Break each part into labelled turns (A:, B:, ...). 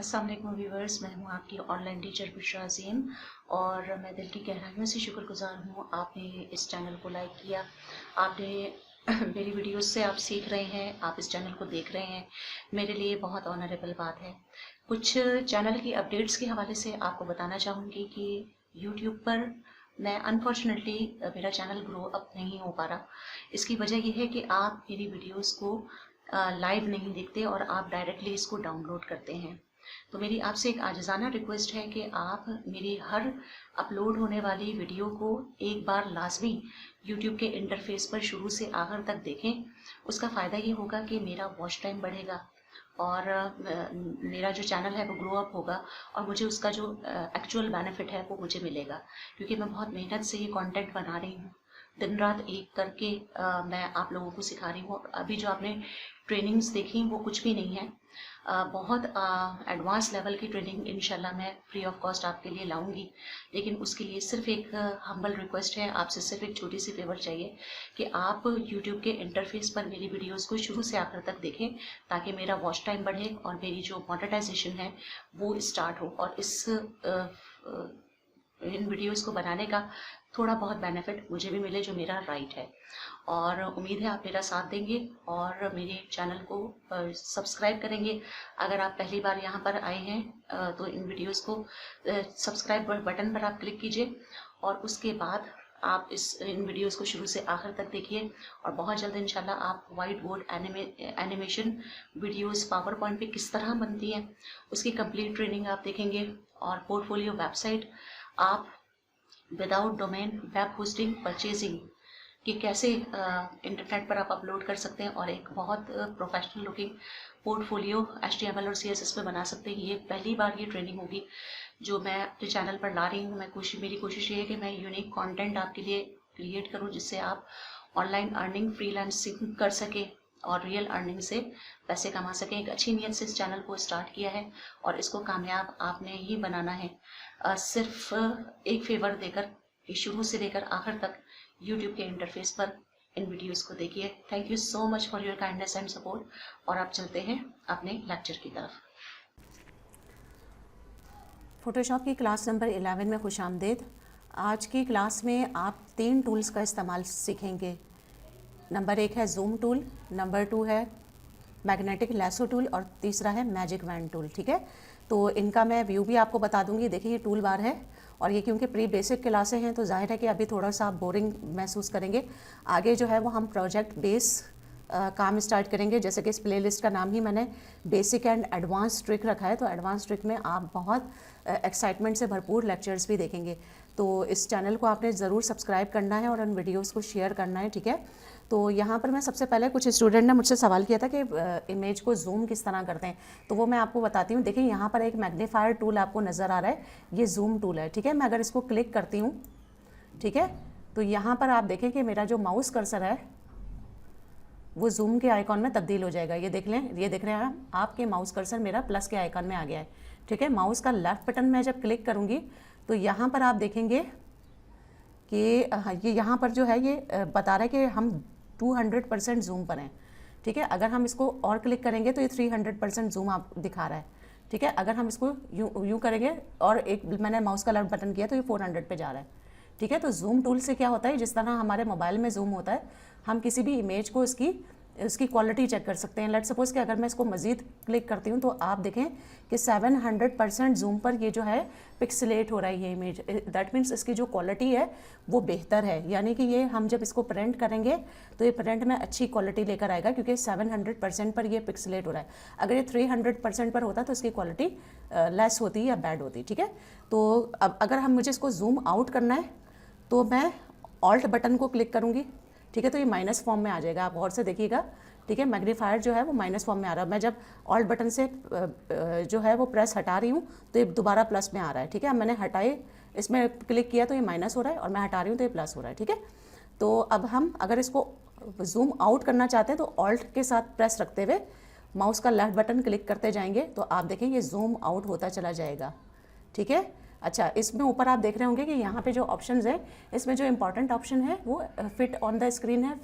A: अस्सलाम वालेकुम व्यूवर्स, मैं हूँ आपकी ऑनलाइन टीचर बुशरा अज़ीम और मैं दिल की गहराइयों से शुक्रगुजार हूँ आपने इस चैनल को लाइक किया। आपने मेरी वीडियोस से आप सीख रहे हैं, आप इस चैनल को देख रहे हैं, मेरे लिए बहुत ऑनरेबल बात है। कुछ चैनल की अपडेट्स के हवाले से आपको बताना चाहूँगी कि यूट्यूब पर मैं अनफॉर्चुनेटली मेरा चैनल ग्रो अप नहीं हो पा रहा। इसकी वजह यह है कि आप मेरी वीडियोस को लाइव नहीं देखते और आप डायरेक्टली इसको डाउनलोड करते हैं। तो मेरी आपसे एक आजिज़ाना रिक्वेस्ट है कि आप मेरी हर अपलोड होने वाली वीडियो को एक बार लाजमी यूट्यूब के इंटरफेस पर शुरू से आखिर तक देखें। उसका फ़ायदा ये होगा कि मेरा वॉच टाइम बढ़ेगा और मेरा जो चैनल है वो ग्रो अप होगा और मुझे उसका जो एक्चुअल बेनिफिट है वो मुझे मिलेगा, क्योंकि मैं बहुत मेहनत से ये कंटेंट बना रही हूँ। दिन रात एक करके मैं आप लोगों को सिखा रही हूँ। अभी जो आपने ट्रेनिंग्स देखी वो कुछ भी नहीं है, बहुत एडवांस लेवल की ट्रेनिंग इंशाल्लाह मैं फ्री ऑफ कॉस्ट आपके लिए लाऊंगी। लेकिन उसके लिए सिर्फ एक हम्बल रिक्वेस्ट है, आपसे सिर्फ एक छोटी सी फेवर चाहिए कि आप यूट्यूब के इंटरफेस पर मेरी वीडियोस को शुरू से आखिर तक देखें, ताकि मेरा वॉच टाइम बढ़े और मेरी जो मोनेटाइजेशन है वो स्टार्ट हो और इन वीडियोस को बनाने का थोड़ा बहुत बेनिफिट मुझे भी मिले, जो मेरा राइट है। और उम्मीद है आप मेरा साथ देंगे और मेरे चैनल को सब्सक्राइब करेंगे। अगर आप पहली बार यहाँ पर आए हैं तो इन वीडियोस को सब्सक्राइब बटन पर आप क्लिक कीजिए और उसके बाद आप इन वीडियोस को शुरू से आखिर तक देखिए और बहुत जल्द इंशाल्लाह आप white board animation videos power point पे किस तरह बनती हैं उसकी कंप्लीट ट्रेनिंग आप देखेंगे। और पोर्टफोलियो वेबसाइट आप without domain web hosting purchasing कि कैसे इंटरनेट पर आप अपलोड कर सकते हैं और एक बहुत प्रोफेशनल लुकिंग पोर्टफोलियो HTML और CSS में बना सकते हैं। ये पहली बार ये ट्रेनिंग होगी जो मैं अपने चैनल पर ला रही हूँ। मेरी कोशिश ये है कि मैं यूनिक कंटेंट आपके लिए क्रिएट करूँ जिससे आप ऑनलाइन अर्निंग फ्रीलांसिंग कर सके और रियल अर्निंग से पैसे कमा सकें। एक अच्छी नीयत से इस चैनल को स्टार्ट किया है और इसको कामयाब आपने ही बनाना है। सिर्फ एक फेवर देकर कि शुरू से लेकर आखिर तक यूट्यूब के इंटरफेस पर इन वीडियोस को देखिए। Thank you so much for your kindness and support. और आप चलते हैं अपने लेक्चर की तरफ।
B: फ़ोटोशॉप की क्लास नंबर 11 में खुशामदीद। आज की क्लास में आप 3 टूल्स का इस्तेमाल सीखेंगे। नंबर 1 है जूम टूल, नंबर 2 है मैग्नेटिक लैसो टूल और तीसरा है मैजिक वैन टूल। ठीक है, तो इनका मैं व्यू भी आपको बता दूंगी। देखिए ये टूल बार है और ये क्योंकि प्री बेसिक क्लासें हैं तो जाहिर है कि अभी थोड़ा सा आप बोरिंग महसूस करेंगे। आगे जो है वो हम प्रोजेक्ट बेस काम स्टार्ट करेंगे। जैसे कि इस प्लेलिस्ट का नाम ही मैंने बेसिक एंड एडवांस ट्रिक रखा है, तो एडवांस ट्रिक में आप बहुत एक्साइटमेंट से भरपूर लेक्चर्स भी देखेंगे। तो इस चैनल को आपने ज़रूर सब्सक्राइब करना है और उन वीडियोस को शेयर करना है। ठीक है, तो यहाँ पर मैं सबसे पहले कुछ स्टूडेंट ने मुझसे सवाल किया था कि इमेज को जूम किस तरह करते हैं, तो वो मैं आपको बताती हूँ। देखिए यहाँ पर एक मैग्नीफायर टूल आपको नज़र आ रहा है, ये जूम टूल है। ठीक है, मैं अगर इसको क्लिक करती हूँ, ठीक है, तो यहाँ पर आप देखें कि मेरा जो माउस कर्सर है वो जूम के आइकॉन में तब्दील हो जाएगा। ये देख लें, ये देख रहे हैं आपके माउस कर्सर मेरा प्लस के आइकॉन में आ गया है। ठीक है, माउस का लेफ्ट बटन मैं जब क्लिक करूँगी तो यहाँ पर आप देखेंगे कि ये यहाँ पर जो है ये बता रहा है कि हम 200% जूम पर हैं। ठीक है, अगर हम इसको और क्लिक करेंगे तो ये 300% जूम आप दिखा रहा है। ठीक है, अगर हम इसको यूँ करेंगे और एक मैंने माउस का लेफ्ट बटन किया तो ये 400 पे जा रहा है। ठीक है, तो जूम टूल से क्या होता है, जिस तरह हमारे मोबाइल में जूम होता है, हम किसी भी इमेज को उसकी क्वालिटी चेक कर सकते हैं। लेट्स सपोज कि अगर मैं इसको मज़ीद क्लिक करती हूँ तो आप देखें कि 700% जूम पर ये जो है पिक्सलेट हो रहा है ये इमेज। दैट मीन्स इसकी जो क्वालिटी है वो बेहतर है, यानी कि ये हम जब इसको प्रिंट करेंगे तो ये प्रिंट में अच्छी क्वालिटी लेकर आएगा, क्योंकि 700% पर ये पिक्सलेट हो रहा है। अगर ये 300% पर होता तो इसकी क्वालिटी लेस होती या बैड होती। ठीक है, तो अब अगर मुझे इसको जूम आउट करना है तो मैं ऑल्ट बटन को क्लिक करूँगी। ठीक है, तो ये माइनस फॉर्म में आ जाएगा, आप गौर से देखिएगा। ठीक है, मैग्नीफायर जो है वो माइनस फॉर्म में आ रहा है। मैं जब ऑल्ट बटन से जो है वो प्रेस हटा रही हूँ तो ये दोबारा प्लस में आ रहा है। ठीक है, मैंने हटाए, इसमें क्लिक किया तो ये माइनस हो रहा है और मैं हटा रही हूँ तो ये प्लस हो रहा है। ठीक है, तो अब हम अगर इसको जूम आउट करना चाहते हैं तो ऑल्ट के साथ प्रेस रखते हुए माउस का लेफ्ट बटन क्लिक करते जाएंगे तो आप देखें ये जूम आउट होता चला जाएगा। ठीक है, अच्छा, इसमें ऊपर आप देख रहे होंगे कि यहाँ पे जो ऑप्शंस हैं, इसमें जो इंपॉर्टेंट ऑप्शन है वो फिट ऑन द स्क्रीन है,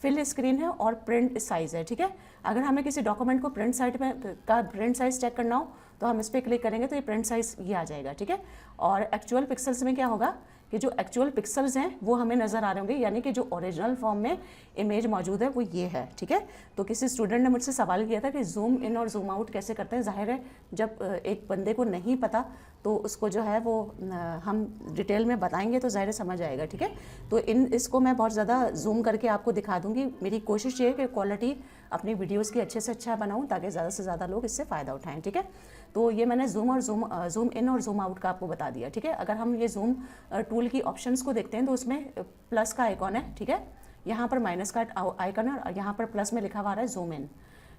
B: फिल स्क्रीन है और प्रिंट साइज़ है। ठीक है, अगर हमें किसी डॉक्यूमेंट को प्रिंट साइज चेक करना हो तो हम इस पर क्लिक करेंगे तो ये प्रिंट साइज़ ये आ जाएगा, ठीक है। और एक्चुअल पिक्सल्स में क्या होगा कि जो एक्चुअल पिक्सल्स हैं वो हमें नज़र आ रहे होंगे, यानी कि जो ओरिजिनल फॉर्म में इमेज मौजूद है वो ये है, ठीक है। तो किसी स्टूडेंट ने मुझसे सवाल किया था कि जूम इन और जूम आउट कैसे करते हैं। ज़ाहिर है जब एक बंदे को नहीं पता तो उसको जो है वो हम डिटेल में बताएंगे तो ज़ाहिर समझ आएगा, ठीक है। तो इसको मैं बहुत ज़्यादा जूम करके आपको दिखा दूँगी। मेरी कोशिश ये है कि क्वालिटी अपनी वीडियोज़ की अच्छे से अच्छा बनाऊँ ताकि ज़्यादा से ज़्यादा लोग इससे फ़ायदा उठाएँ, ठीक है। तो ये मैंने जूम इन और जूम आउट का आपको बता दिया, ठीक है। अगर हम ये जूम टूल की ऑप्शंस को देखते हैं तो उसमें प्लस का आइकॉन है, ठीक है। यहाँ पर माइनस का आइकन है और यहाँ पर प्लस में लिखा हुआ है जूम इन,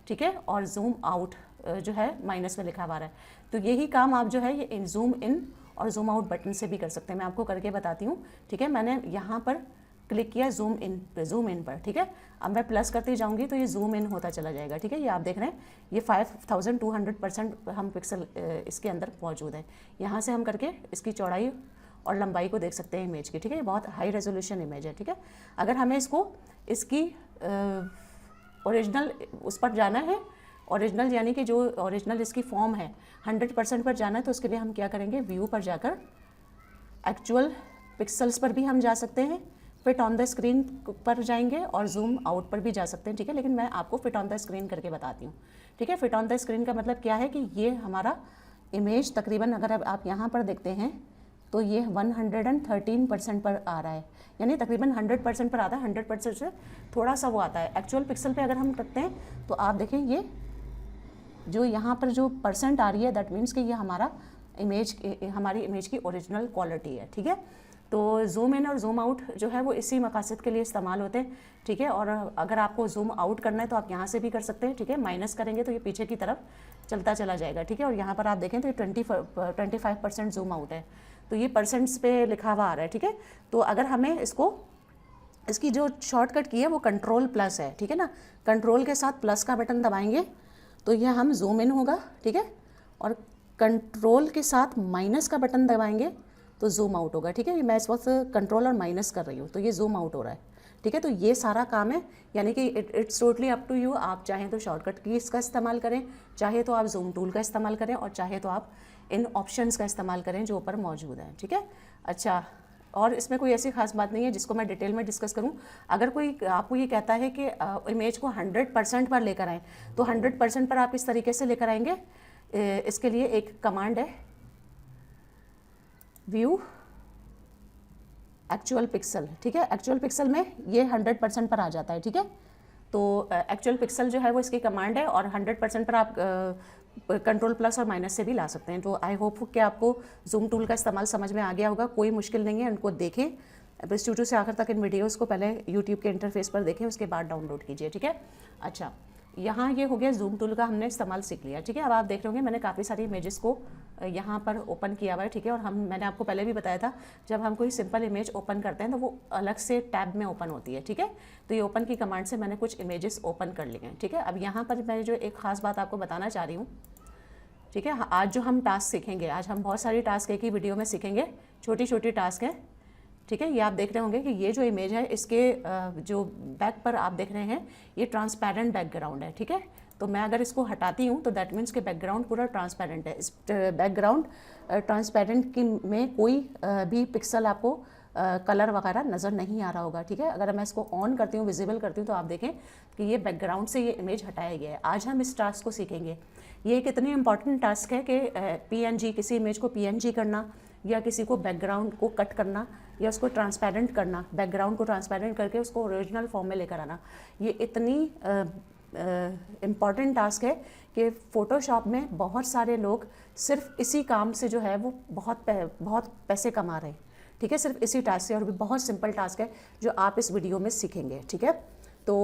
B: ठीक है, और जूम आउट जो है माइनस में लिखा हुआ है। तो यही काम आप जो है ये जूम इन और जूम आउट बटन से भी कर सकते हैं। मैं आपको करके बताती हूँ, ठीक है। मैंने यहाँ पर क्लिक किया जूम इन पर, ठीक है। अब मैं प्लस करती जाऊँगी तो ये जूम इन होता चला जाएगा, ठीक है। ये आप देख रहे हैं ये 5200% हम पिक्सल इसके अंदर मौजूद है। यहाँ से हम करके इसकी चौड़ाई और लंबाई को देख सकते हैं इमेज की, ठीक है। ये बहुत हाई रेजोल्यूशन इमेज है, ठीक है। अगर हमें इसकी ओरिजिनल उस पर जाना है, ओरिजिनल यानी कि जो ओरिजिनल इसकी फॉर्म है 100% पर जाना है, तो उसके लिए हम क्या करेंगे, व्यू पर जाकर एक्चुअल पिक्सल्स पर भी हम जा सकते हैं, फिट ऑन द स्क्रीन पर जाएंगे और जूम आउट पर भी जा सकते हैं, ठीक है। लेकिन मैं आपको फिट ऑन द स्क्रीन करके बताती हूँ, ठीक है। फिट ऑन द स्क्रीन का मतलब क्या है कि ये हमारा इमेज तकरीबन अगर अब आप यहाँ पर देखते हैं तो ये 113% पर आ रहा है, यानी तकरीबन 100% पर आता है। 100% से थोड़ा सा वो आता है। एक्चुअल पिक्सल पे अगर हम रखते हैं तो आप देखें ये जो यहाँ पर जो परसेंट आ रही है दैट मीन्स कि ये हमारी इमेज की ओरिजिनल क्वालिटी है, ठीक है। तो जूम इन और जूम आउट जो है वो इसी मकासद के लिए इस्तेमाल होते हैं, ठीक है। और अगर आपको जूम आउट करना है तो आप यहाँ से भी कर सकते हैं, ठीक है। माइनस करेंगे तो ये पीछे की तरफ चलता चला जाएगा, ठीक है। और यहाँ पर आप देखें तो ये 25% जूम आउट है, तो ये परसेंट्स पे लिखा हुआ आ रहा है, ठीक है। तो अगर हमें इसकी जो शॉर्टकट की है वो कंट्रोल प्लस है, ठीक है ना। कंट्रोल के साथ प्लस का बटन दबाएंगे तो यह हम जूम इन होगा, ठीक है। और कंट्रोल के साथ माइनस का बटन दबाएंगे तो जूम आउट होगा, ठीक है। मैं इस वक्त कंट्रोल और माइनस कर रही हूँ तो ये जूम आउट हो रहा है, ठीक है। तो ये सारा काम है, यानी कि it's totally up to you. आप चाहें तो शॉर्टकट कीज़ का इस्तेमाल करें, चाहे तो आप जूम टूल का इस्तेमाल करें, और चाहे तो आप इन ऑप्शंस का इस्तेमाल करें जो ऊपर मौजूद हैं, ठीक है। अच्छा, और इसमें कोई ऐसी खास बात नहीं है जिसको मैं डिटेल में डिस्कस करूं। अगर कोई आपको ये कहता है कि इमेज को 100% पर लेकर आएँ तो 100% पर आप इस तरीके से लेकर आएंगे। इसके लिए एक कमांड है व्यू एक्चुअल पिक्सल, ठीक है। एक्चुअल पिक्सल में ये 100% पर आ जाता है, ठीक है। तो एक्चुअल पिक्सल जो है वो इसकी कमांड है और 100% पर आप कंट्रोल प्लस और माइनस से भी ला सकते हैं। तो आई होप कि आपको जूम टूल का इस्तेमाल समझ में आ गया होगा। कोई मुश्किल नहीं है, इनको देखें शुरू से आखिर तक। इन वीडियोज़ को पहले यूट्यूब के इंटरफेस पर देखें, उसके बाद डाउनलोड कीजिए, ठीक है। अच्छा, यहाँ ये हो गया जूम टूल का हमने इस्तेमाल सीख लिया, ठीक है। अब आप देख रहे होंगे मैंने काफ़ी सारी इमेजेस को यहाँ पर ओपन किया हुआ है, ठीक है। और मैंने आपको पहले भी बताया था जब हम कोई सिंपल इमेज ओपन करते हैं तो वो अलग से टैब में ओपन होती है, ठीक है। तो ये ओपन की कमांड से मैंने कुछ इमेजेस ओपन कर लिए हैं, ठीक है। अब यहाँ पर मैं जो एक ख़ास बात आपको बताना चाह रही हूँ, ठीक है। आज जो हम टास्क सीखेंगे, आज हम बहुत सारी टास्क एक ही वीडियो में सीखेंगे, छोटी छोटी टास्क हैं, ठीक है। ये आप देख रहे होंगे कि ये जो इमेज है इसके जो बैक पर आप देख रहे हैं ये ट्रांसपेरेंट बैकग्राउंड है, ठीक है। तो मैं अगर इसको हटाती हूँ तो दैट मीन्स कि बैकग्राउंड पूरा ट्रांसपेरेंट है। इस बैकग्राउंड ट्रांसपेरेंट की में कोई भी पिक्सल आपको कलर वगैरह नज़र नहीं आ रहा होगा, ठीक है। अगर मैं इसको ऑन करती हूँ, विजिबल करती हूँ, तो आप देखें कि ये बैकग्राउंड से ये इमेज हटाया गया है। आज हम इस टास्क को सीखेंगे। ये एक इतनी इंपॉर्टेंट टास्क है कि PNG, किसी इमेज को PNG करना या किसी को बैकग्राउंड को कट करना या उसको ट्रांसपेरेंट करना, बैकग्राउंड को ट्रांसपेरेंट करके उसको ओरिजिनल फॉर्म में लेकर आना, ये इतनी इम्पॉर्टेंट टास्क है कि फ़ोटोशॉप में बहुत सारे लोग सिर्फ इसी काम से जो है वो बहुत पैसे कमा रहे हैं, ठीक है। सिर्फ इसी टास्क से, और भी बहुत सिंपल टास्क है जो आप इस वीडियो में सीखेंगे, ठीक है। तो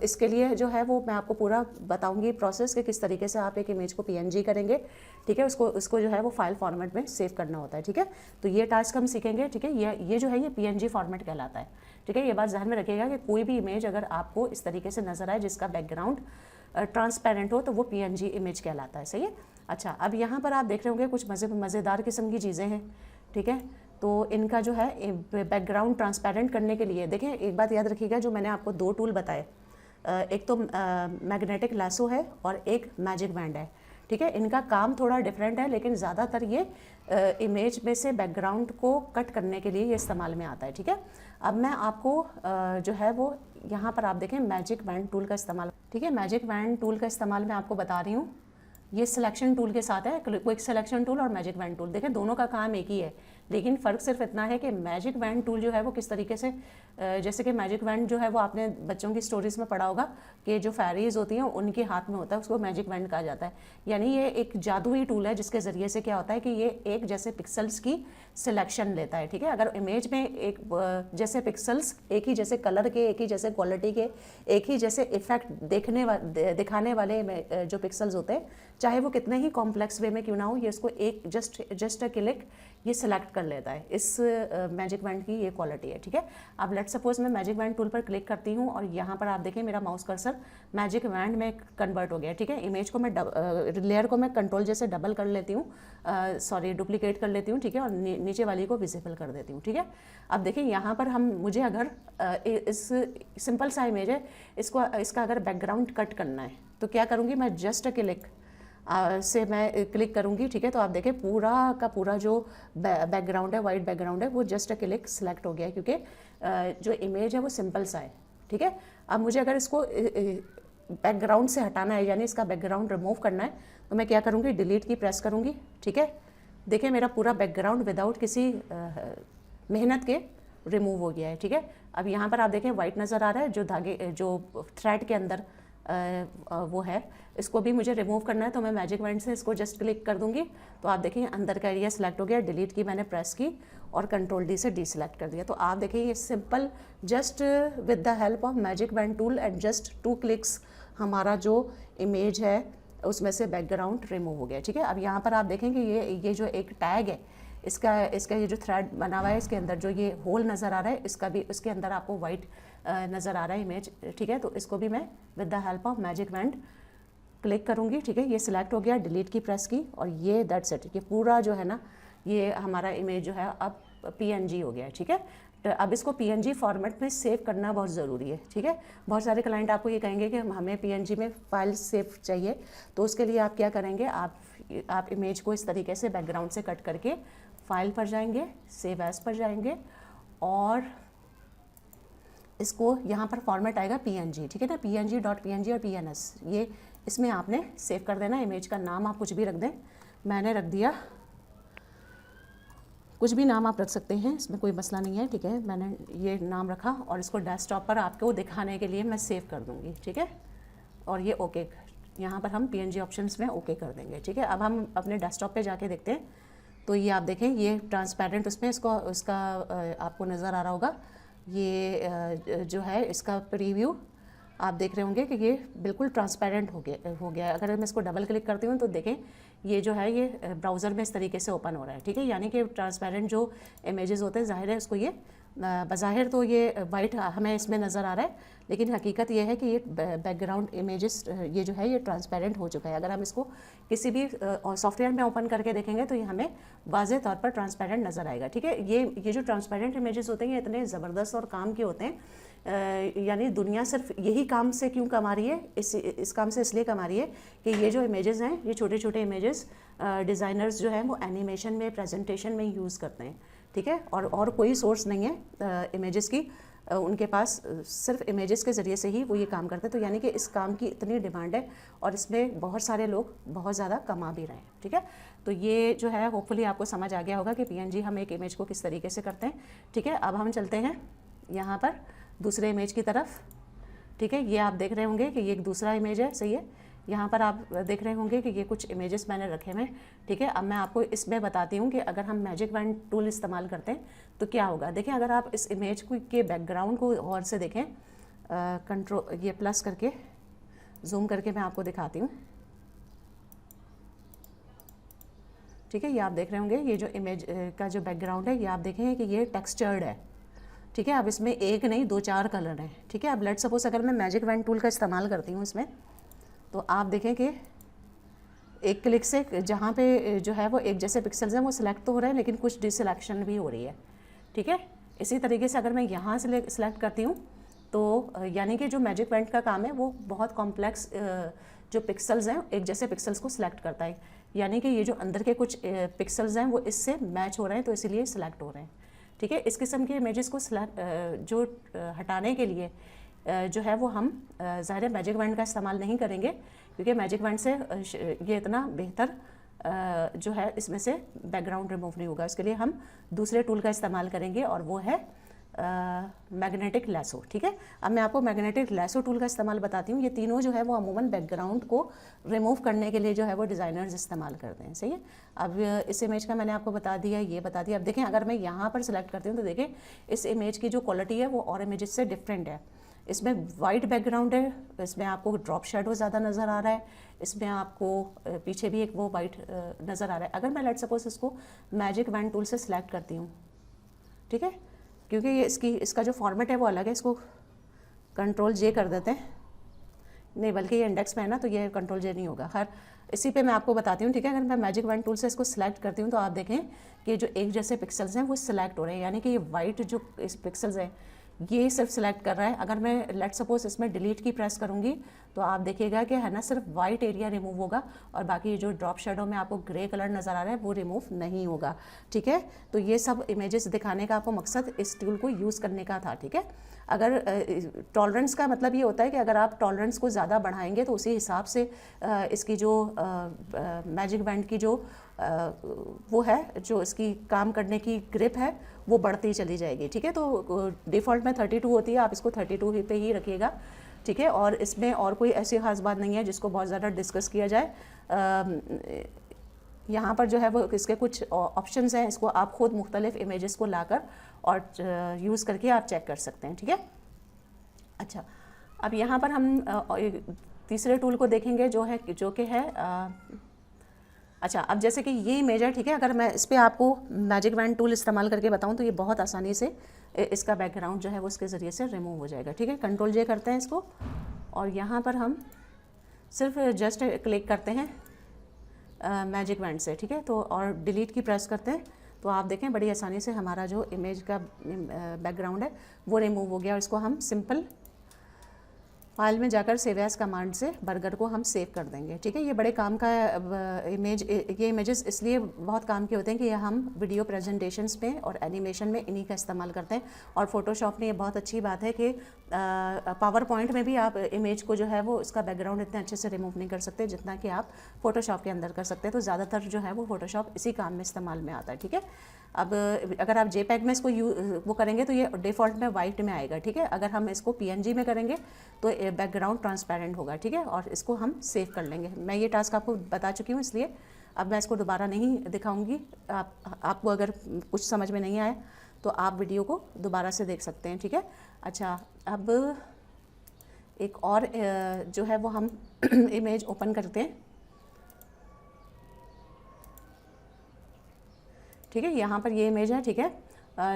B: इसके लिए जो है वो मैं आपको पूरा बताऊंगी प्रोसेस कि किस तरीके से आप एक इमेज को PNG करेंगे, ठीक है। उसको जो है वो फाइल फॉर्मेट में सेव करना होता है, ठीक है। तो ये टास्क हम सीखेंगे, ठीक है। ये जो है ये PNG फॉर्मेट कहलाता है, ठीक है। ये बात ध्यान में रखिएगा कि कोई भी इमेज अगर आपको इस तरीके से नज़र आए जिसका बैकग्राउंड ट्रांसपेरेंट हो तो वो PNG इमेज कहलाता है, सही है। अच्छा, अब यहाँ पर आप देख रहे होंगे कुछ मज़ेदार किस्म की चीज़ें हैं, ठीक है। तो इनका जो है बैकग्राउंड ट्रांसपेरेंट करने के लिए देखें, एक बात याद रखिएगा, जो मैंने आपको दो टूल बताए, एक तो मैग्नेटिक लासो है और एक मैजिक बैंड है, ठीक है। इनका काम थोड़ा डिफरेंट है, लेकिन ज़्यादातर ये इमेज में से बैकग्राउंड को कट करने के लिए ये इस्तेमाल में आता है, ठीक है। अब मैं आपको जो है वो यहाँ पर आप देखें मैजिक वैन टूल का इस्तेमाल, ठीक है। मैजिक वैन टूल का इस्तेमाल मैं आपको बता रही हूँ। ये सिलेक्शन टूल के साथ है, क्विक सिलेक्शन टूल और मैजिक वैन टूल। देखें दोनों का काम एक ही है, लेकिन फ़र्क सिर्फ इतना है कि मैजिक वैन टूल जो है वो किस तरीके से, जैसे कि मैजिक वैन जो है वो आपने बच्चों की स्टोरीज़ में पढ़ा होगा कि जो फेरीज होती हैं उनके हाथ में होता है, उसको मैजिक वैन कहा जाता है। यानी ये एक जादुई टूल है जिसके ज़रिए से क्या होता है कि ये एक जैसे पिक्सल्स की सिलेक्शन लेता है, ठीक है। अगर इमेज में एक जैसे पिक्सल्स, एक ही जैसे कलर के, एक ही जैसे क्वालिटी के, एक ही जैसे इफेक्ट दिखाने वाले जो पिक्सल्स होते हैं, चाहे वो कितने ही कॉम्प्लेक्स वे में क्यों ना हो, ये इसको एक जस्ट अ क्लिक ये सिलेक्ट कर लेता है। इस मैजिक वैन की ये क्वालिटी है, ठीक है। अब लेट सपोज मैं मैजिक वैन टूल पर क्लिक करती हूँ और यहाँ पर आप देखें मेरा माउस कर्सर मैजिक वैन में कन्वर्ट हो गया, ठीक है। इमेज को मैं लेयर को मैं कंट्रोल जैसे डबल कर लेती हूँ, डुप्लीकेट कर लेती हूँ, ठीक है, और नीचे वाली को विजिबल कर देती हूँ, ठीक है। अब देखिए यहाँ पर मुझे अगर इस सिंपल सा इमेज है, इसका अगर बैकग्राउंड कट करना है तो क्या करूँगी, मैं जस्ट क्लिक से मैं क्लिक करूँगी, ठीक है। तो आप देखें पूरा का पूरा जो बैकग्राउंड है, वाइट बैकग्राउंड है, वो जस्ट क्लिक सेलेक्ट हो गया है, क्योंकि जो इमेज है वो सिंपल सा है, ठीक है। अब मुझे अगर इसको बैकग्राउंड से हटाना है, यानी इसका बैकग्राउंड रिमूव करना है, तो मैं क्या करूँगी, डिलीट की प्रेस करूँगी, ठीक है। देखिए मेरा पूरा बैकग्राउंड विदाउट किसी मेहनत के रिमूव हो गया है, ठीक है। अब यहाँ पर आप देखें वाइट नज़र आ रहा है, जो धागे जो थ्रेड के अंदर वो है, इसको भी मुझे रिमूव करना है, तो मैं मैजिक वैन से इसको जस्ट क्लिक कर दूंगी, तो आप देखिए अंदर का एरिया सेलेक्ट हो गया। डिलीट की मैंने प्रेस की और कंट्रोल डी से डीसेलेक्ट कर दिया। तो आप देखिए ये simple just with the help of magic wand tool and just 2 clicks हमारा जो इमेज है उसमें से बैकग्राउंड रिमूव हो गया, ठीक है। अब यहाँ पर आप देखें कि ये जो एक टैग है, इसका ये जो थ्रेड बना हुआ है, इसके अंदर जो ये होल नज़र आ रहा है, इसका भी उसके अंदर आपको वाइट नज़र आ रहा है इमेज, ठीक है। तो इसको भी मैं with the help of magic wand click करूँगी, ठीक है। ये सिलेक्ट हो गया, डिलीट की प्रेस की, और ये दैट्स इट, ये पूरा जो है ना ये हमारा इमेज जो है अब PNG हो गया है, ठीक है। तो अब इसको PNG फॉर्मेट में सेव करना बहुत ज़रूरी है, ठीक है। बहुत सारे क्लाइंट आपको ये कहेंगे कि हमें PNG में फाइल सेव चाहिए, तो उसके लिए आप क्या करेंगे, आप इमेज को इस तरीके से बैकग्राउंड से कट करके फाइल पर जाएंगे, सेव एज पर जाएंगे, और इसको यहाँ पर फॉर्मेट आएगा PNG, ठीक है ना, PNG.png और PNS, ये इसमें आपने सेव कर देना। इमेज का नाम आप कुछ भी रख दें, मैंने रख दिया, कुछ भी नाम आप रख सकते हैं, इसमें कोई मसला नहीं है, ठीक है। मैंने ये नाम रखा और इसको डेस्कटॉप पर आपको दिखाने के लिए मैं सेव कर दूँगी, ठीक है। और ये ओके, यहाँ पर हम PNG ऑप्शंस में ओके कर देंगे, ठीक है। अब हम अपने डेस्कटॉप पे जाके देखते हैं, तो ये आप देखें ये ट्रांसपेरेंट उसमें उसका आपको नज़र आ रहा होगा, ये जो है इसका प्रीव्यू आप देख रहे होंगे कि ये बिल्कुल ट्रांसपेरेंट हो गया। अगर मैं इसको डबल क्लिक करती हूँ तो देखें ये जो है ये ब्राउज़र में इस तरीके से ओपन हो रहा है, ठीक है। यानी कि ट्रांसपेरेंट जो इमेजेस होते हैं, जाहिर है उसको ये बज़ाहिर तो ये वाइट हमें इसमें नज़र आ रहा है, लेकिन हकीकत ये है कि ये बैकग्राउंड इमेजेस ये जो है ये ट्रांसपेरेंट हो चुका है। अगर हम इसको किसी भी सॉफ्टवेयर में ओपन करके देखेंगे तो ये हमें वाज़ेह तौर पर ट्रांसपेरेंट नज़र आएगा, ठीक है। ये जो ट्रांसपेरेंट इमेजेस होते हैं ये इतने ज़बरदस्त और काम के होते हैं, यानी दुनिया सिर्फ यही काम से क्यों कमा रही है, इस काम से इसलिए कमा रही है कि ये जो इमेजेस हैं, ये छोटे छोटे इमेजेस डिज़ाइनर्स जो हैं वो एनिमेशन में, प्रेजेंटेशन में यूज़ करते हैं, ठीक है। और कोई सोर्स नहीं है इमेजेस की, उनके पास सिर्फ इमेजेस के ज़रिए से ही वो ये काम करते हैं। तो यानी कि इस काम की इतनी डिमांड है और इसमें बहुत सारे लोग बहुत ज़्यादा कमा भी रहे हैं, ठीक है। तो ये जो है होपफुली आपको समझ आ गया होगा कि PNG हम एक इमेज को किस तरीके से करते हैं, ठीक है। अब हम चलते हैं यहाँ पर दूसरे इमेज की तरफ, ठीक है। ये आप देख रहे होंगे कि ये एक दूसरा इमेज है, सही है। यहाँ पर आप देख रहे होंगे कि ये कुछ इमेजेस मैंने रखे हुए हैं, ठीक है। अब मैं आपको इसमें बताती हूँ कि अगर हम मैजिक वैन टूल इस्तेमाल करते हैं तो क्या होगा। देखिए अगर आप इस इमेज के बैकग्राउंड को गौर से देखें, कंट्रोल ये प्लस करके जूम करके मैं आपको दिखाती हूँ, ठीक है। ये आप देख रहे होंगे ये जो इमेज का जो बैकग्राउंड है, ये आप देखें कि ये टेक्सचर्ड है, ठीक है। अब इसमें एक नहीं 2-4 कलर हैं, ठीक है। अब लेट सपोज अगर मैं मैजिक वैन टूल का इस्तेमाल करती हूँ इसमें, तो आप देखें कि एक क्लिक से जहाँ पे जो है वो एक जैसे पिक्सल्स हैं वो सिलेक्ट तो हो रहे हैं, लेकिन कुछ डिसलेक्शन भी हो रही है, ठीक है। इसी तरीके से अगर मैं यहाँ से सिलेक्ट करती हूँ तो यानी कि जो मैजिक वैन का काम है वो बहुत कॉम्प्लेक्स जो पिक्सल्स हैं एक जैसे पिक्सल्स को सिलेक्ट करता है, यानी कि ये जो अंदर के कुछ पिक्सल्स हैं वो इससे मैच हो रहे हैं तो इसीलिए सिलेक्ट हो रहे हैं। ठीक है, इस किस्म के इमेजेस को जो हटाने के लिए जो है वो हम ज़ाहिर मैजिक वैंड का इस्तेमाल नहीं करेंगे, क्योंकि मैजिक वैंड से ये इतना बेहतर जो है इसमें से बैकग्राउंड रिमूव नहीं होगा। इसके लिए हम दूसरे टूल का इस्तेमाल करेंगे और वो है मैग्नेटिक लैसो। ठीक है, अब मैं आपको मैग्नेटिक लैसो टूल का इस्तेमाल बताती हूँ। ये तीनों जो है वो अमूमन बैकग्राउंड को रिमूव करने के लिए जो है वो डिज़ाइनर्स इस्तेमाल करते हैं। सही है, अब इस इमेज का मैंने आपको बता दिया, ये बता दिया। अब देखें, अगर मैं यहाँ पर सिलेक्ट करती हूँ तो देखें इस इमेज की जो क्वालिटी है वो और इमेजेस से डिफरेंट है। इसमें वाइट बैकग्राउंड है, इसमें आपको ड्रॉप शेडो ज़्यादा नज़र आ रहा है, इसमें आपको पीछे भी एक वो वाइट नज़र आ रहा है। अगर मैं लेट सपोज इसको मैजिक वैंड टूल से सिलेक्ट करती हूँ, ठीक है, क्योंकि ये इसका जो फॉर्मेट है वो अलग है, इसको कंट्रोल जे कर देते हैं, नहीं बल्कि ये इंडेक्स में है ना तो ये कंट्रोल जे नहीं होगा। हर इसी पे मैं आपको बताती हूँ। ठीक है, अगर मैं मैजिक वैंड टूल से इसको सिलेक्ट करती हूँ तो आप देखें कि जो एक जैसे पिक्सल्स हैं वो सिलेक्ट हो रहे हैं, यानी कि ये वाइट जो इस पिक्सल्स हैं ये सिर्फ सिलेक्ट कर रहा है। अगर मैं लेट सपोज इसमें डिलीट की प्रेस करूँगी तो आप देखिएगा कि है ना सिर्फ वाइट एरिया रिमूव होगा और बाकी जो ड्रॉप शेडो में आपको ग्रे कलर नज़र आ रहा है वो रिमूव नहीं होगा। ठीक है, तो ये सब इमेजेस दिखाने का आपको मकसद इस टूल को यूज़ करने का था। ठीक है, अगर टॉलरेंस का मतलब ये होता है कि अगर आप टॉलरेंस को ज़्यादा बढ़ाएंगे तो उसी हिसाब से इसकी जो मैजिक वैंड की जो वो है, जो इसकी काम करने की ग्रिप है वो बढ़ती चली जाएगी। ठीक है, तो डिफ़ॉल्ट में 32 होती है, आप इसको 32 पे ही रखिएगा। ठीक है, और इसमें और कोई ऐसी ख़ास बात नहीं है जिसको बहुत ज़्यादा डिस्कस किया जाए। यहाँ पर जो है वो इसके कुछ ऑप्शंस हैं, इसको आप ख़ुद मुख्तलिफ इमेजेस को लाकर और यूज़ करके आप चेक कर सकते हैं। ठीक है, अच्छा, अब यहाँ पर हम तीसरे टूल को देखेंगे जो कि है अच्छा, अब जैसे कि ये इमेज है। ठीक है, अगर मैं इस पर आपको मैजिक वैंड टूल इस्तेमाल करके बताऊँ तो ये बहुत आसानी से इसका बैकग्राउंड जो है वो इसके ज़रिए से रिमूव हो जाएगा। ठीक है, कंट्रोल जे करते हैं इसको और यहाँ पर हम सिर्फ जस्ट क्लिक करते हैं मैजिक वैंड से। ठीक है, तो और डिलीट की प्रेस करते हैं तो आप देखें बड़ी आसानी से हमारा जो इमेज का बैकग्राउंड है वो रिमूव हो गया और इसको हम सिंपल फाइल में जाकर सेव एज कमांड से बर्गर को हम सेव कर देंगे। ठीक है, ये बड़े काम का ये इमेजेस इसलिए बहुत काम के होते हैं कि ये हम वीडियो प्रेजेंटेशंस में और एनिमेशन में इन्हीं का इस्तेमाल करते हैं। और फोटोशॉप में ये बहुत अच्छी बात है कि पावर पॉइंट में भी आप इमेज को जो है वो इसका बैकग्राउंड इतने अच्छे से रिमूव नहीं कर सकते जितना कि आप फोटोशॉप के अंदर कर सकते हैं। तो ज़्यादातर जो है वो फोटोशॉप इसी काम में इस्तेमाल में आता है। ठीक है, अब अगर आप JPEG में इसको वो करेंगे तो ये डिफ़ॉल्ट में वाइट में आएगा। ठीक है, अगर हम इसको PNG में करेंगे तो बैकग्राउंड ट्रांसपेरेंट होगा। ठीक है, और इसको हम सेव कर लेंगे। मैं ये टास्क आपको बता चुकी हूँ, इसलिए अब मैं इसको दोबारा नहीं दिखाऊंगी। आपको अगर कुछ समझ में नहीं आया तो आप वीडियो को दोबारा से देख सकते हैं। ठीक है, अच्छा, अब एक और जो है वो हम इमेज ओपन करते हैं। ठीक है, यहाँ पर ये इमेज है। ठीक है,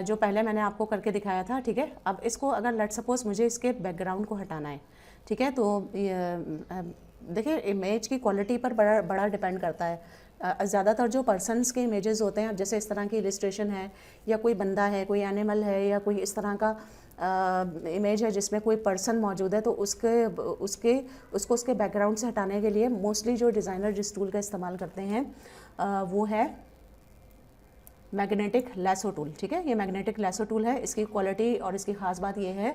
B: जो पहले मैंने आपको करके दिखाया था। ठीक है, अब इसको अगर लेट सपोज मुझे इसके बैकग्राउंड को हटाना है। ठीक है, तो देखिए इमेज की क्वालिटी पर बड़ा डिपेंड करता है। ज़्यादातर जो पर्सनस के इमेजेस होते हैं, जैसे इस तरह की इलिस्ट्रेशन है या कोई बंदा है, कोई एनिमल है या कोई इस तरह का इमेज है जिसमें कोई पर्सन मौजूद है, तो उसको उसके बैकग्राउंड से हटाने के लिए मोस्टली जो डिज़ाइनर जिस टूल का इस्तेमाल करते हैं वो है मैग्नेटिक लैसो टूल। ठीक है, ये मैग्नेटिक लैसो टूल है। इसकी क्वालिटी और इसकी ख़ास बात ये है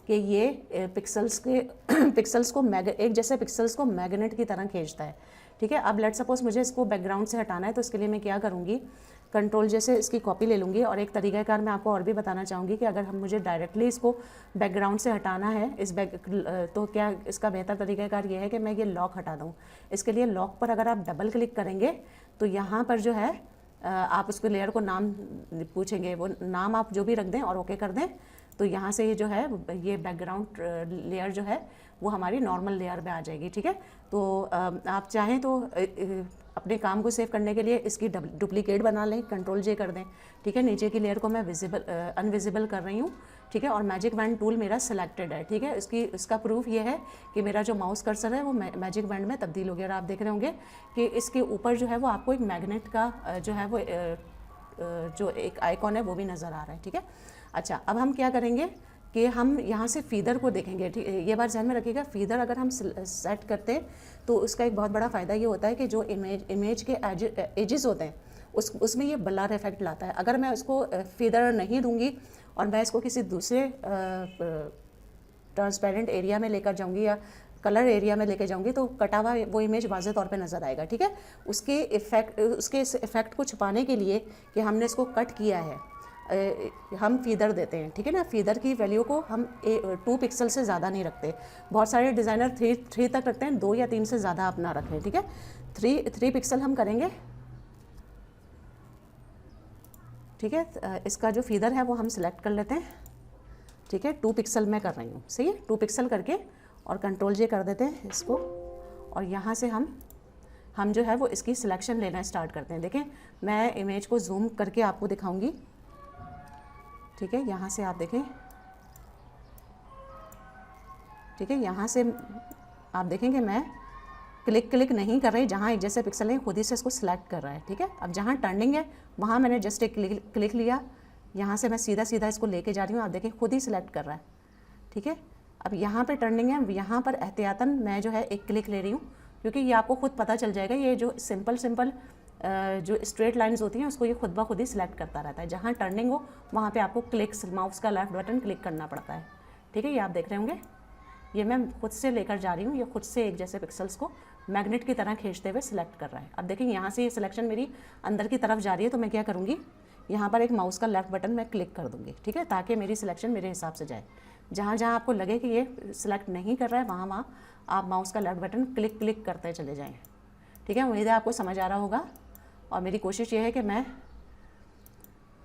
B: कि ये पिक्सल्स को एक जैसे पिक्सल्स को मैग्नेट की तरह खींचता है। ठीक है, अब लेट सपोज मुझे इसको बैकग्राउंड से हटाना है तो इसके लिए मैं क्या करूँगी, कंट्रोल जैसे इसकी कॉपी ले लूँगी। और एक तरीक़ाकार मैं आपको और भी बताना चाहूँगी कि अगर हम मुझे डायरेक्टली इसको बैकग्राउंड से हटाना है तो क्या इसका बेहतर तरीक़ाकार ये है कि मैं ये लॉक हटा दूँ। इसके लिए लॉक पर अगर आप डबल क्लिक करेंगे तो यहाँ पर जो है आप उसको लेयर को नाम पूछेंगे, वो नाम आप जो भी रख दें और ओके कर दें तो यहाँ से ये जो है ये बैकग्राउंड लेयर जो है वो हमारी नॉर्मल लेयर में आ जाएगी। ठीक है, तो आप चाहें तो अपने काम को सेव करने के लिए इसकी डुप्लीकेट बना लें, कंट्रोल जे कर दें। ठीक है, नीचे की लेयर को मैं अनविजिबल कर रही हूँ। ठीक है, और मैजिक वैंड टूल मेरा सिलेक्टेड है। ठीक है, इसका प्रूफ ये है कि मेरा जो माउस कर्सर है वो मैजिक वैंड में तब्दील हो गया। और आप देख रहे होंगे कि इसके ऊपर जो है वो आपको एक मैग्नेट का जो है वो जो एक आइकॉन है वो भी नज़र आ रहा है। ठीक है, अच्छा, अब हम क्या करेंगे कि हम यहाँ से फीदर को देखेंगे। ठीक, ये बात ध्यान में रखिएगा, फीदर अगर हम सेट करते हैं तो उसका एक बहुत बड़ा फ़ायदा ये होता है कि जो इमेज के एजेस होते हैं उसमें ये ब्लर इफेक्ट लाता है। अगर मैं उसको फीदर नहीं दूंगी और मैं इसको किसी दूसरे ट्रांसपेरेंट एरिया में लेकर जाऊंगी या कलर एरिया में लेकर जाऊंगी तो कटा हुआ वो इमेज वाज़ेह तौर पे नज़र आएगा। ठीक है, उसके इस इफ़ेक्ट को छुपाने के लिए कि हमने इसको कट किया है, हम फीदर देते हैं। ठीक है ना, फीदर की वैल्यू को हम 2 पिक्सल से ज़्यादा नहीं रखते। बहुत सारे डिज़ाइनर 3 तक रखते हैं, 2 या 3 से ज़्यादा आप ना रखें। ठीक है, 3 पिक्सल हम करेंगे। ठीक है, इसका जो फीदर है वो हम सिलेक्ट कर लेते हैं। ठीक है, 2 पिक्सल मैं कर रही हूँ, सही है। 2 पिक्सल करके और कंट्रोल जे कर देते हैं इसको, और यहाँ से हम जो है वो इसकी सिलेक्शन लेना स्टार्ट करते हैं। देखें, मैं इमेज को जूम करके आपको दिखाऊंगी। ठीक है, यहाँ से आप देखें, ठीक है, यहाँ से आप देखेंगे मैं क्लिक नहीं कर रही, जहाँ एक जैसे पिक्सल है खुद ही से इसको सिलेक्ट कर रहा है। ठीक है, अब जहाँ टर्निंग है वहाँ मैंने जस्ट एक क्लिक लिया, यहाँ से मैं सीधा इसको लेके जा रही हूँ, आप देखें खुद ही सिलेक्ट कर रहा है। ठीक है, अब यहाँ पे टर्निंग है, यहाँ पर एहतियातन मैं जो है एक क्लिक ले रही हूँ, क्योंकि ये आपको खुद पता चल जाएगा, ये जो सिंपल जो स्ट्रेट लाइंस होती हैं उसको ये खुद ब खुद ही सिलेक्ट करता रहता है। जहाँ टर्निंग हो वहाँ पे आपको माउस का लेफ्ट बटन क्लिक करना पड़ता है। ठीक है, ये आप देख रहे होंगे, ये मैं खुद से लेकर जा रही हूँ, ये खुद से एक जैसे पिक्सल्स को मैग्नेट की तरह खींचते हुए सिलेक्ट कर रहा है। अब देखिए, यहाँ से ये सिलेक्शन मेरी अंदर की तरफ जा रही है, तो मैं क्या करूँगी, यहाँ पर एक माउस का लेफ्ट बटन मैं क्लिक कर दूँगी। ठीक है, ताकि मेरी सिलेक्शन मेरे हिसाब से जाए। जहाँ आपको लगे कि ये सिलेक्ट नहीं कर रहा है वहाँ आप माउस का लेफ्ट बटन क्लिक करते चले जाएँ। ठीक है, उम्मीद है आपको समझ आ रहा होगा, और मेरी कोशिश ये है कि मैं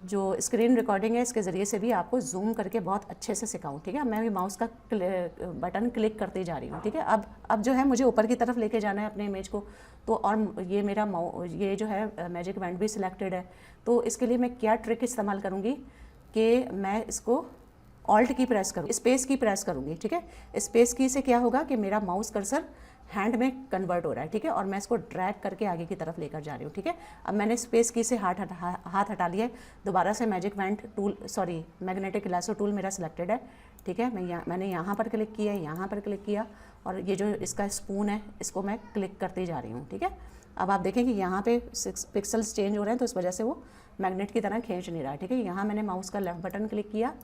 B: जो स्क्रीन रिकॉर्डिंग है इसके ज़रिए से भी आपको जूम करके बहुत अच्छे से सिखाऊं। ठीक है, मैं भी माउस का बटन क्लिक करती जा रही हूँ। ठीक है, अब जो है मुझे ऊपर की तरफ लेके जाना है अपने इमेज को, तो और ये मेरा ये जो है मैजिक बैंड भी सिलेक्टेड है। तो इसके लिए मैं क्या ट्रिक इस्तेमाल करूँगी कि मैं इसको ऑल्ट की प्रेस करूँ, स्पेस की प्रेस करूँगी। ठीक है, स्पेस की से क्या होगा कि मेरा माउस कर्सर हैंड में कन्वर्ट हो रहा है। ठीक है, और मैं इसको ड्रैग करके आगे की तरफ लेकर जा रही हूँ। ठीक है, अब मैंने स्पेस की से हाथ हटा लिया है, दोबारा से मैग्नेटिक इलास्टो टूल मेरा सिलेक्टेड है। ठीक है, मैंने यहाँ पर क्लिक किया, यहाँ पर क्लिक किया, और ये जो इसका स्पून है इसको मैं क्लिक करती जा रही हूँ। ठीक है, अब आप देखें कि यहाँ पे 6 पिक्सल्स चेंज हो रहे हैं, तो इस वजह से वो मैग्नेट की तरह खींच नहीं रहा है। ठीक है, यहाँ मैंने माउस का लेफ्ट बटन क्लिक किया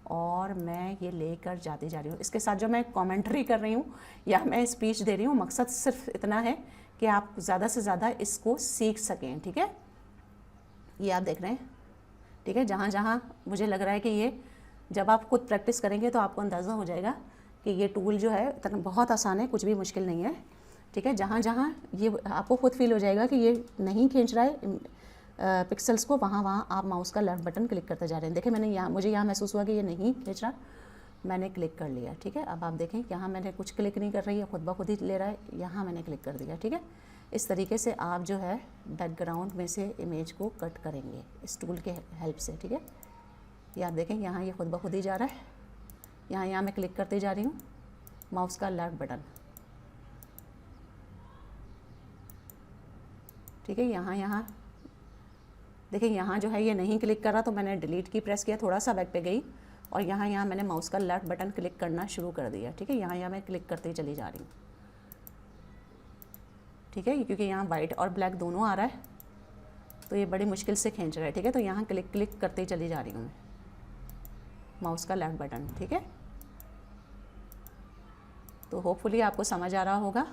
B: और मैं ये लेकर जाती जा रही हूँ। इसके साथ जो मैं कमेंट्री कर रही हूँ या मैं स्पीच दे रही हूँ, मकसद सिर्फ इतना है कि आप ज़्यादा से ज़्यादा इसको सीख सकें। ठीक है, ये आप देख रहे हैं। ठीक है, जहाँ जहाँ मुझे लग रहा है कि ये जब आप खुद प्रैक्टिस करेंगे तो आपको अंदाज़ा हो जाएगा कि ये टूल जो है इतना बहुत आसान है, कुछ भी मुश्किल नहीं है। ठीक है, जहाँ जहाँ ये आपको खुद फील हो जाएगा कि ये नहीं खींच रहा है पिक्सल्स को, वहाँ आप माउस का लेफ्ट बटन क्लिक करते जा रहे हैं। देखिए, मुझे यहाँ महसूस हुआ कि ये नहीं खींच रहा, मैंने क्लिक कर लिया। ठीक है, अब आप देखें यहाँ मैंने कुछ क्लिक नहीं कर रही है, खुद ब खुद ही ले रहा है, यहाँ मैंने क्लिक कर दिया। ठीक है, इस तरीके से आप जो है बैकग्राउंड में से इमेज को कट करेंगे इस टूल के हेल्प से। ठीक है, ये आप देखें यहाँ ये खुद ब खुद ही जा रहा है, यहाँ मैं क्लिक करते जा रही हूँ माउस का लेफ्ट बटन। ठीक है, यहाँ देखिए, यहाँ जो है ये नहीं क्लिक कर रहा, तो मैंने डिलीट की प्रेस किया, थोड़ा सा बैक पे गई, और यहाँ मैंने माउस का लेफ्ट बटन क्लिक करना शुरू कर दिया। ठीक है, यहाँ मैं क्लिक करते चली जा रही हूँ। ठीक है, क्योंकि यहाँ वाइट और ब्लैक दोनों आ रहा है, तो ये बड़ी मुश्किल से खींच रहा है। ठीक है, तो यहाँ क्लिक करते चली जा रही हूँ मैं माउस का लेफ्ट बटन। ठीक है, तो होपफुली आपको समझ आ रहा होगा।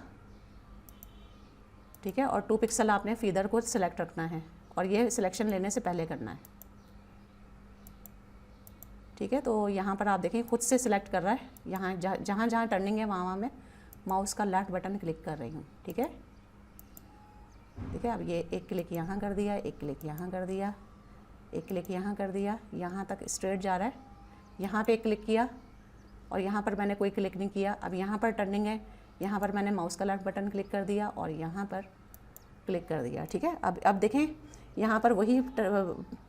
B: ठीक है, और 2 पिक्सल आपने फीदर को सिलेक्ट रखना है, और ये सिलेक्शन लेने से पहले करना है। ठीक है, तो यहाँ पर आप देखें खुद से सिलेक्ट कर रहा है, यहाँ जहाँ टर्निंग है वहाँ मैं माउस का लेफ्ट बटन क्लिक कर रही हूँ। ठीक है, अब ये एक क्लिक यहाँ कर दिया, एक क्लिक यहाँ कर दिया, एक क्लिक यहाँ कर दिया, यहाँ तक स्ट्रेट जा रहा है, यहाँ पे एक क्लिक किया, और यहाँ पर मैंने कोई क्लिक नहीं किया। अब यहाँ पर टर्निंग है, यहाँ पर मैंने माउस का लेफ्ट बटन क्लिक कर दिया और यहाँ पर क्लिक कर दिया। ठीक है, अब देखें यहाँ पर वही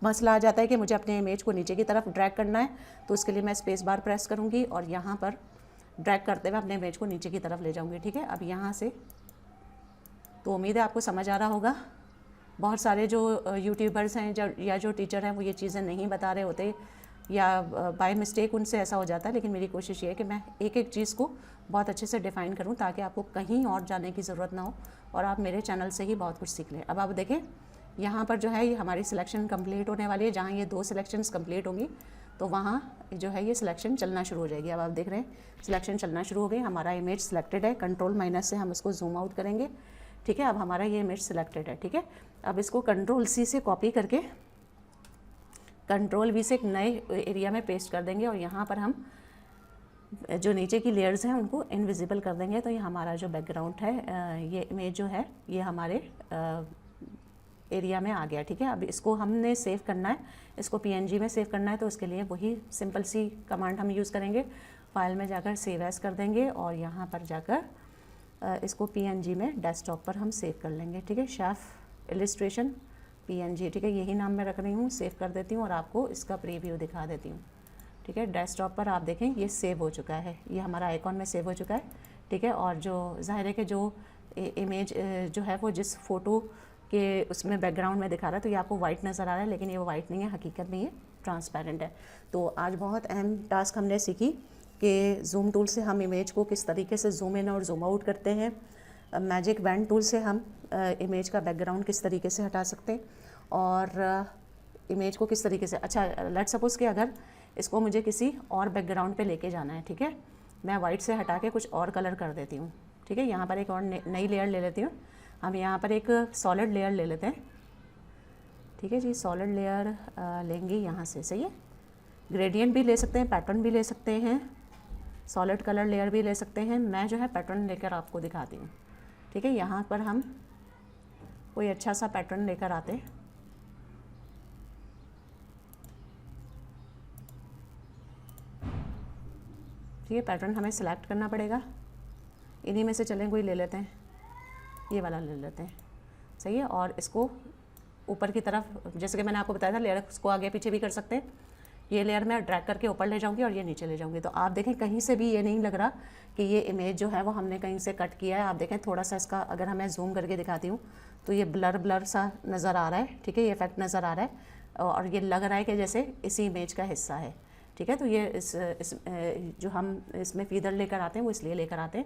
B: मसला आ जाता है कि मुझे अपने इमेज को नीचे की तरफ ड्रैग करना है, तो उसके लिए मैं स्पेस बार प्रेस करूँगी और यहाँ पर ड्रैग करते हुए अपने इमेज को नीचे की तरफ ले जाऊँगी। ठीक है, अब यहाँ से तो उम्मीद है आपको समझ आ रहा होगा। बहुत सारे जो यूट्यूबर्स हैं या जो टीचर हैं वो ये चीज़ें नहीं बता रहे होते, या बाय मिस्टेक उनसे ऐसा हो जाता है, लेकिन मेरी कोशिश ये है कि मैं एक एक चीज़ को बहुत अच्छे से डिफ़ाइन करूं ताकि आपको कहीं और जाने की ज़रूरत ना हो और आप मेरे चैनल से ही बहुत कुछ सीख लें। अब आप देखें यहाँ पर जो है ये हमारी सिलेक्शन कंप्लीट होने वाली है। जहाँ ये 2 सिलेक्शंस कंप्लीट होंगी तो वहाँ जो है ये सिलेक्शन चलना शुरू हो जाएगी। अब आप देख रहे हैं सिलेक्शन चलना शुरू हो गई, हमारा इमेज सिलेक्टेड है। कंट्रोल माइनस से हम इसको जूम आउट करेंगे, ठीक है। अब हमारा ये इमेज सिलेक्टेड है, ठीक है। अब इसको कंट्रोल C से कॉपी करके कंट्रोल V से एक नए एरिया में पेस्ट कर देंगे और यहाँ पर हम जो नीचे की लेयर्स हैं उनको इनविजिबल कर देंगे। तो ये हमारा जो बैकग्राउंड है, ये इमेज जो है ये हमारे एरिया में आ गया, ठीक है। अब इसको हमने सेव करना है, इसको PNG में सेव करना है, तो उसके लिए वही सिंपल सी कमांड हम यूज़ करेंगे। फाइल में जाकर सेव एज कर देंगे और यहाँ पर जाकर इसको PNG में डेस्कटॉप पर हम सेव कर लेंगे, ठीक है। शेफ इलिस्ट्रेशन PNG, ठीक है, यही नाम मैं रख रही हूँ। सेव कर देती हूँ और आपको इसका प्रीव्यू दिखा देती हूँ, ठीक है। डेस्कटॉप पर आप देखें ये सेव हो चुका है, ये हमारा आइकॉन में सेव हो चुका है, ठीक है। और जो ज़ाहिर है कि जो इमेज जो है वो जिस फ़ोटो के उसमें बैकग्राउंड में दिखा रहा है तो ये आपको वाइट नज़र आ रहा है, लेकिन ये वाइट नहीं है, हकीकत में ये ट्रांसपेरेंट है। तो आज बहुत अहम टास्क हमने सीखी कि जूम टूल से हम इमेज को किस तरीके से जूम इन और जूम आउट करते हैं। मैजिक बैंड टूल से हम इमेज का बैकग्राउंड किस तरीके से हटा सकते हैं और इमेज को किस तरीके से, अच्छा लेट सपोज़ कि अगर इसको मुझे किसी और बैकग्राउंड पे लेके जाना है, ठीक है, मैं वाइट से हटा के कुछ और कलर कर देती हूँ, ठीक है। यहाँ पर एक और नई लेयर ले लेती हूँ। हम यहाँ पर एक सॉलिड लेयर ले लेते हैं, ठीक है जी। सॉलिड लेयर लेंगे यहाँ से, सही है। ग्रेडियंट भी ले सकते हैं, पैटर्न भी ले सकते हैं, सॉलिड कलर लेयर भी ले सकते हैं। मैं जो है पैटर्न लेकर आपको दिखाती हूँ, ठीक है। यहाँ पर हम कोई अच्छा सा पैटर्न लेकर आते हैं, ठीक है। पैटर्न हमें सिलेक्ट करना पड़ेगा, इन्हीं में से चलें कोई ले लेते हैं, ये वाला ले लेते हैं, सही है। और इसको ऊपर की तरफ, जैसे कि मैंने आपको बताया था, लेयर को आगे पीछे भी कर सकते हैं। ये लेयर मैं ड्रैग करके ऊपर ले जाऊंगी और ये नीचे ले जाऊंगी, तो आप देखें कहीं से भी ये नहीं लग रहा कि ये इमेज जो है वो हमने कहीं से कट किया है। आप देखें थोड़ा सा इसका अगर हमें जूम करके दिखाती हूँ तो ये ब्लर सा नज़र आ रहा है, ठीक है, ये इफेक्ट नज़र आ रहा है और ये लग रहा है कि जैसे इसी इमेज का हिस्सा है, ठीक है। तो ये इस जो हम इसमें फीदर लेकर आते हैं वो इसलिए लेकर आते हैं।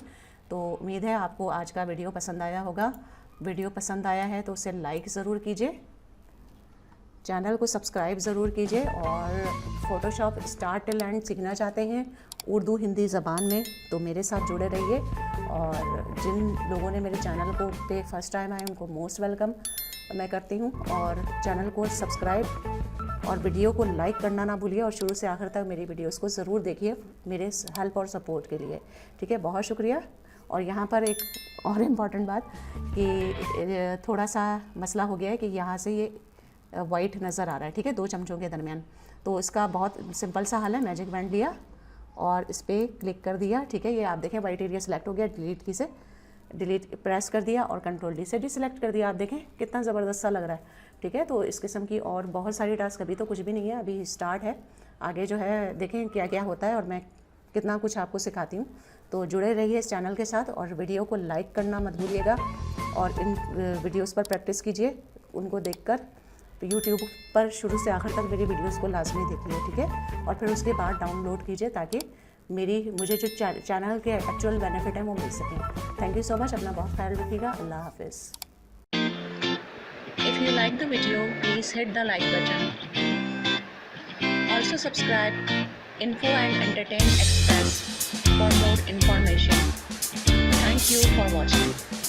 B: तो उम्मीद है आपको आज का वीडियो पसंद आया होगा। वीडियो पसंद आया है तो उसे लाइक ज़रूर कीजिए, चैनल को सब्सक्राइब ज़रूर कीजिए और फ़ोटोशॉप स्टार्ट टिल एंड सीखना चाहते हैं उर्दू हिंदी ज़बान में तो मेरे साथ जुड़े रहिए। और जिन लोगों ने मेरे चैनल को पे फर्स्ट टाइम आए उनको मोस्ट वेलकम मैं करती हूँ। और चैनल को सब्सक्राइब और वीडियो को लाइक करना ना भूलिए और शुरू से आखिर तक मेरी वीडियोस को ज़रूर देखिए मेरे हेल्प और सपोर्ट के लिए, ठीक है। बहुत शुक्रिया। और यहाँ पर एक और इम्पॉर्टेंट बात कि थोड़ा सा मसला हो गया है कि यहाँ से ये वाइट नज़र आ रहा है, ठीक है, 2 चमचों के दरमियान। तो इसका बहुत सिंपल सा हल है, मैजिक बैंड लिया और इस पर क्लिक कर दिया, ठीक है। ये आप देखें वाइट एरिया सेलेक्ट हो गया, डिलीट की से डिलीट प्रेस कर दिया और कंट्रोल D से डिसेलेक्ट कर दिया। आप देखें कितना ज़बरदस्त सा लग रहा है, ठीक है। तो इस किस्म की और बहुत सारी टास्क, अभी तो कुछ भी नहीं है, अभी स्टार्ट है। आगे जो है देखें क्या क्या होता है और मैं कितना कुछ आपको सिखाती हूँ। तो जुड़े रहिए इस चैनल के साथ और वीडियो को लाइक करना मत भूलिएगा और इन वीडियोस पर प्रैक्टिस कीजिए, उनको देखकर। यूट्यूब पर शुरू से आखिर तक मेरी वीडियोस को लाजमी देखिए, ठीक है। और फिर उसके बाद डाउनलोड कीजिए ताकि मुझे जो चैनल के एक्चुअल बेनिफिट हैं वो मिल सकें। थैंक यू सो मच, अपना बहुत ख्याल रखिएगा। अल्लाह हाफिज़।
A: If you like the video, please hit the like button. Also subscribe Info and Entertain Express for more information. Thank you for watching.